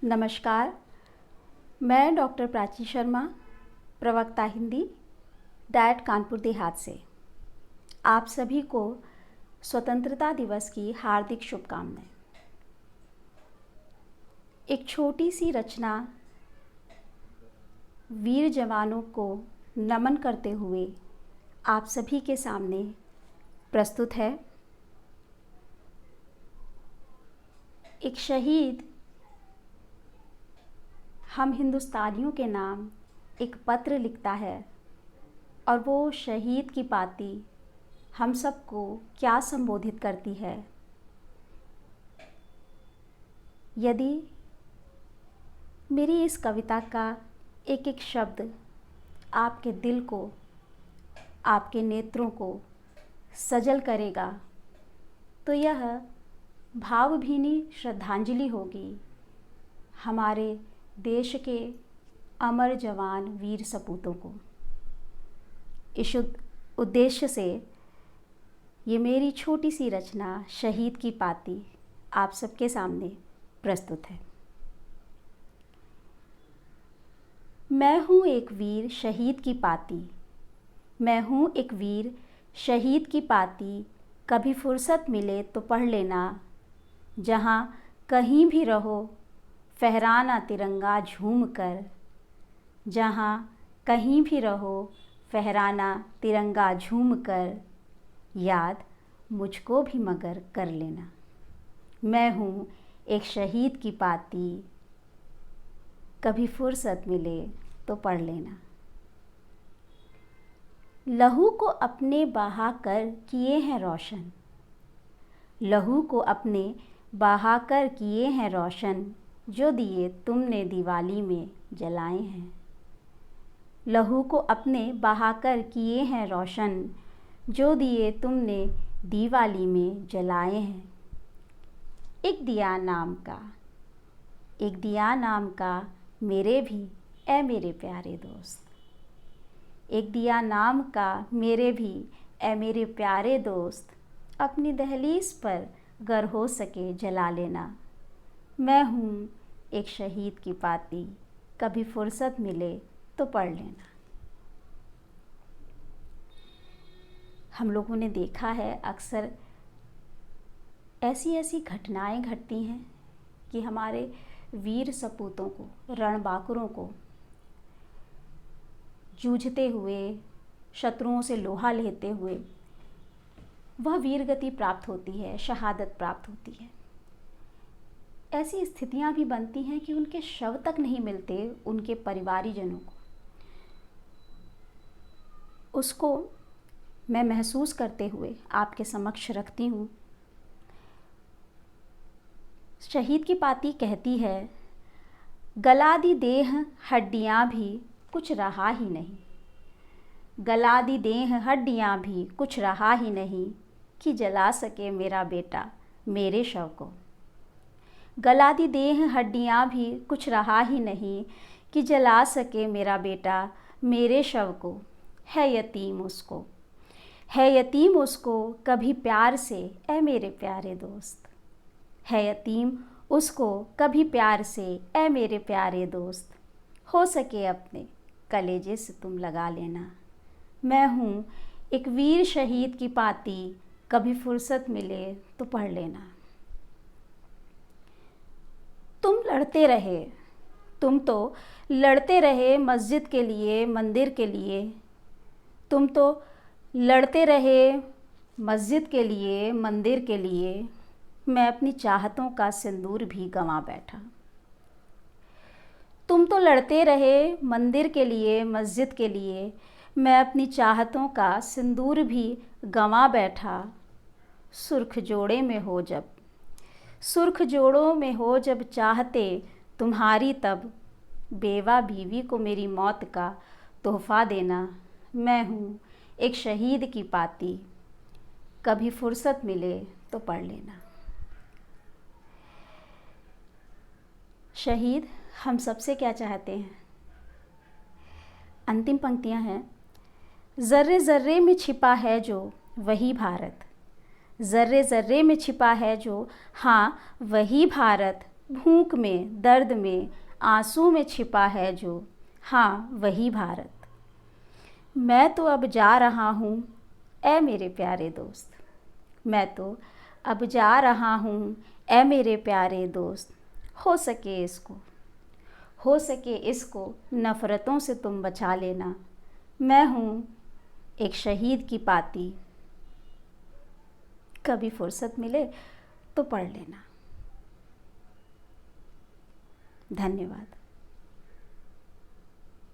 नमस्कार। मैं डॉक्टर प्राची शर्मा, प्रवक्ता हिंदी, डाइट कानपुर देहात से आप सभी को स्वतंत्रता दिवस की हार्दिक शुभकामनाएं। एक छोटी सी रचना वीर जवानों को नमन करते हुए आप सभी के सामने प्रस्तुत है। एक शहीद हम हिंदुस्तानियों के नाम एक पत्र लिखता है और वो शहीद की पाती हम सबको क्या संबोधित करती है। यदि मेरी इस कविता का एक एक शब्द आपके दिल को, आपके नेत्रों को सजल करेगा तो यह भावभीनी श्रद्धांजलि होगी हमारे देश के अमर जवान वीर सपूतों को। इस उद्देश्य से ये मेरी छोटी सी रचना शहीद की पाती आप सबके सामने प्रस्तुत है। मैं हूँ एक वीर शहीद की पाती, मैं हूँ एक वीर शहीद की पाती, कभी फुर्सत मिले तो पढ़ लेना। जहाँ कहीं भी रहो फहराना तिरंगा झूम कर, जहाँ कहीं भी रहो फहराना तिरंगा झूम कर, याद मुझको भी मगर कर लेना। मैं हूँ एक शहीद की पाती, कभी फुर्सत मिले तो पढ़ लेना। लहू को अपने बहा कर किए हैं रोशन, लहू को अपने बहा कर किए हैं रोशन, जो दिए तुमने दिवाली में जलाए हैं। लहू को अपने बहाकर किए हैं रोशन, जो दिए तुमने दिवाली में जलाए हैं। एक दिया नाम का, एक दिया नाम का मेरे भी ए मेरे प्यारे दोस्त, एक दिया नाम का मेरे भी ए मेरे प्यारे दोस्त, अपनी दहलीज पर गर हो सके जला लेना। मैं हूँ एक शहीद की पाती, कभी फुर्सत मिले तो पढ़ लेना। हम लोगों ने देखा है अक्सर ऐसी ऐसी घटनाएं घटती हैं कि हमारे वीर सपूतों को, रणबांकुरों को जूझते हुए, शत्रुओं से लोहा लेते हुए वह वीरगति प्राप्त होती है, शहादत प्राप्त होती है। ऐसी स्थितियां भी बनती हैं कि उनके शव तक नहीं मिलते उनके परिवारीजनों को। उसको मैं महसूस करते हुए आपके समक्ष रखती हूँ। शहीद की पाती कहती है, गला दी देह हड्डियाँ भी कुछ रहा ही नहीं, गला दी देह हड्डियाँ भी कुछ रहा ही नहीं, कि जला सके मेरा बेटा मेरे शव को। गला दी देह हड्डियाँ भी कुछ रहा ही नहीं, कि जला सके मेरा बेटा मेरे शव को। है यतीम उसको, है यतीम उसको कभी प्यार से ए मेरे प्यारे दोस्त, है यतीम उसको कभी प्यार से ए मेरे प्यारे दोस्त, हो सके अपने कलेजे से तुम लगा लेना। मैं हूँ एक वीर शहीद की पाती, कभी फुर्सत मिले तो पढ़ लेना। तुम लड़ते रहे, तुम तो लड़ते रहे मस्जिद के लिए, मंदिर के लिए, तुम तो लड़ते रहे मस्जिद के लिए, मंदिर के लिए, मैं अपनी चाहतों का सिंदूर भी गंवा बैठा। तुम तो लड़ते रहे मंदिर के लिए, मस्जिद के लिए, मैं अपनी चाहतों का सिंदूर भी गंवा बैठा। सुर्ख जोड़े में हो जब, सुर्ख जोड़ों में हो जब चाहते तुम्हारी, तब बेवा बीवी को मेरी मौत का तोहफ़ा देना। मैं हूँ एक शहीद की पाती, कभी फुर्सत मिले तो पढ़ लेना। शहीद हम सबसे क्या चाहते हैं? अंतिम पंक्तियाँ हैं, ज़र्रे ज़र्रे में छिपा है जो वही भारत, ज़र्रे ज़र्रे में छिपा है जो, हाँ वही भारत, भूख में, दर्द में, आंसू में छिपा है जो, हाँ वही भारत। मैं तो अब जा रहा हूँ ऐ मेरे प्यारे दोस्त, मैं तो अब जा रहा हूँ ऐ मेरे प्यारे दोस्त। हो सके इसको नफ़रतों से तुम बचा लेना। मैं हूँ एक शहीद की पाती, कभी फुर्सत मिले तो पढ़ लेना। धन्यवाद।